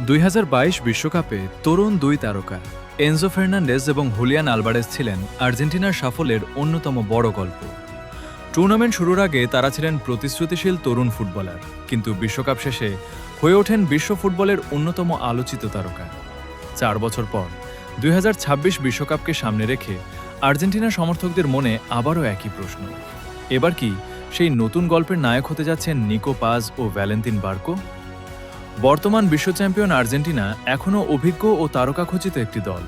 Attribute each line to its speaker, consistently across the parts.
Speaker 1: 2022 বিশ্বকাপে তরুণ দুই তারকা এনজো ফার্নান্ডেজ এবং হুলিয়ান আলভারেজ ছিলেন আর্জেন্টিনার সাফল্যের অন্যতম বড় গল্প। টুর্নামেন্ট শুরুর আগে তারা ছিলেন প্রতিশ্রুতিশীল তরুণ ফুটবলার, কিন্তু বিশ্বকাপ শেষে হয়ে ওঠেন বিশ্ব ফুটবলের অন্যতম আলোচিত তারকা। 4 বছর পর 2026 বিশ্বকাপকে সামনে রেখে আর্জেন্টিনার সমর্থকদের মনে আবারও একই প্রশ্ন। এবার কি সেই নতুন গল্পের নায়ক হতে যাচ্ছেন নিকো পাজ ও ভ্যালেন্তিন বার্কো? বর্তমান বিশ্ব চ্যাম্পিয়ন আর্জেন্টিনা এখনও অভিজ্ঞ ও তারকাখচিত একটি দল।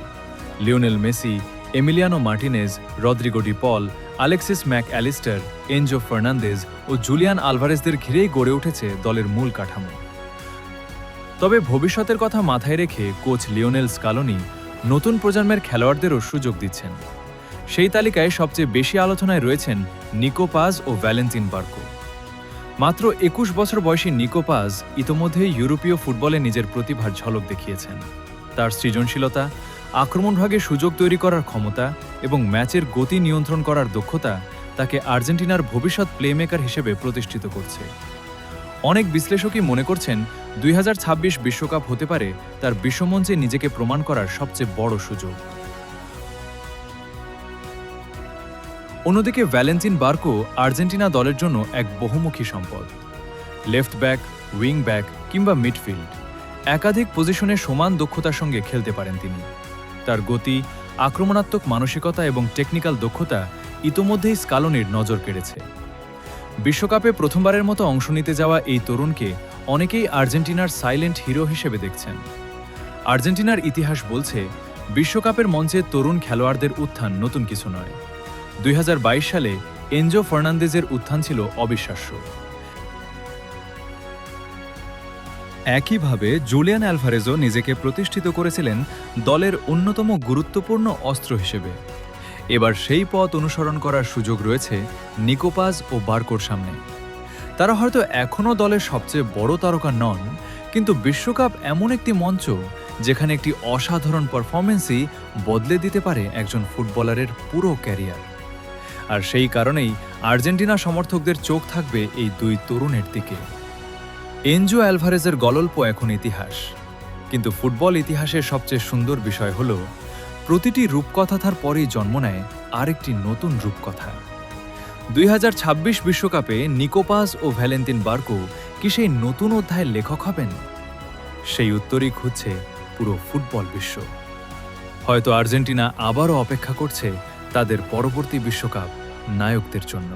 Speaker 1: Lionel Messi, Emiliano Martinez, Rodrigo de Paul, Alexis Mac Allister, Enzo Fernandez ও জুলিয়ান আলভারেজদের ঘিরেই গড়ে উঠেছে দলের মূল কাঠামো। তবে ভবিষ্যতের কথা মাথায় রেখে কোচ লিওনেল স্কালোনি নতুন প্রজন্মের খেলোয়াড়দেরও সুযোগ দিচ্ছেন। সেই তালিকায় সবচেয়ে বেশি আলোচনায় রয়েছেন নিকো পাজ ও ভ্যালেন্তিন বার্কো। মাত্র 21 বছর বয়সী নিকো পাজ ইতোমধ্যেই ইউরোপীয় ফুটবলে নিজের প্রতিভার ঝলক দেখিয়েছেন। তার সৃজনশীলতা, আক্রমণভাগে সুযোগ তৈরি করার ক্ষমতা এবং ম্যাচের গতি নিয়ন্ত্রণ করার দক্ষতা তাকে আর্জেন্টিনার ভবিষ্যৎ প্লেমেকার হিসেবে প্রতিষ্ঠিত করছে। অনেক বিশ্লেষকই মনে করছেন 2026 বিশ্বকাপ হতে পারে তার বিশ্বমঞ্চে নিজেকে প্রমাণ করার সবচেয়ে বড় সুযোগ। অন্যদিকে ভ্যালেন্তিন বার্কো আর্জেন্টিনা দলের জন্য এক বহুমুখী সম্পদ। লেফট ব্যাক, উইং ব্যাক কিংবা মিডফিল্ড একাধিক পজিশনে সমান দক্ষতার সঙ্গে খেলতে পারেন তিনি। তার গতি, আক্রমণাত্মক মানসিকতা এবং টেকনিক্যাল দক্ষতা ইতোমধ্যেই স্কালোনির নজর কেড়েছে। বিশ্বকাপে প্রথমবারের মতো অংশ নিতে যাওয়া এই তরুণকে অনেকেই আর্জেন্টিনার সাইলেন্ট হিরো হিসেবে দেখছেন। আর্জেন্টিনার ইতিহাস বলছে, বিশ্বকাপের মঞ্চে তরুণ খেলোয়াড়দের উত্থান নতুন কিছু নয়। 2022 সালে এনজো ফার্নান্দেজের উত্থান ছিল অবিশ্বাস্য। একইভাবে জুলিয়ান আলভারেজও নিজেকে প্রতিষ্ঠিত করেছিলেন দলের অন্যতম গুরুত্বপূর্ণ অস্ত্র হিসেবে। এবার সেই পথ অনুসরণ করার সুযোগ রয়েছে নিকো পাজ ও বার্কোর সামনে। তারা হয়তো এখনও দলের সবচেয়ে বড় তারকা নন, কিন্তু বিশ্বকাপ এমন একটি মঞ্চ যেখানে একটি অসাধারণ পারফরমেন্সই বদলে দিতে পারে একজন ফুটবলারের পুরো ক্যারিয়ার। আর সেই কারণেই আর্জেন্টিনা সমর্থকদের চোখ থাকবে এই দুই তরুণের দিকে। এনজো অ্যালভারেজের গল্প এখন ইতিহাস, কিন্তু ফুটবল ইতিহাসের সবচেয়ে সুন্দর বিষয় হল প্রতিটি রূপকথার পরেই জন্ম নেয় আরেকটি নতুন রূপকথা। 2026 বিশ্বকাপে নিকো পাজ ও ভ্যালেন্তিন বার্কো কি সেই নতুন অধ্যায়ের লেখক হবেন? সেই উত্তরই খুঁজছে পুরো ফুটবল বিশ্ব। হয়তো আর্জেন্টিনা আবারও অপেক্ষা করছে তাদের পরবর্তী বিশ্বকাপ নায়কদের জন্য।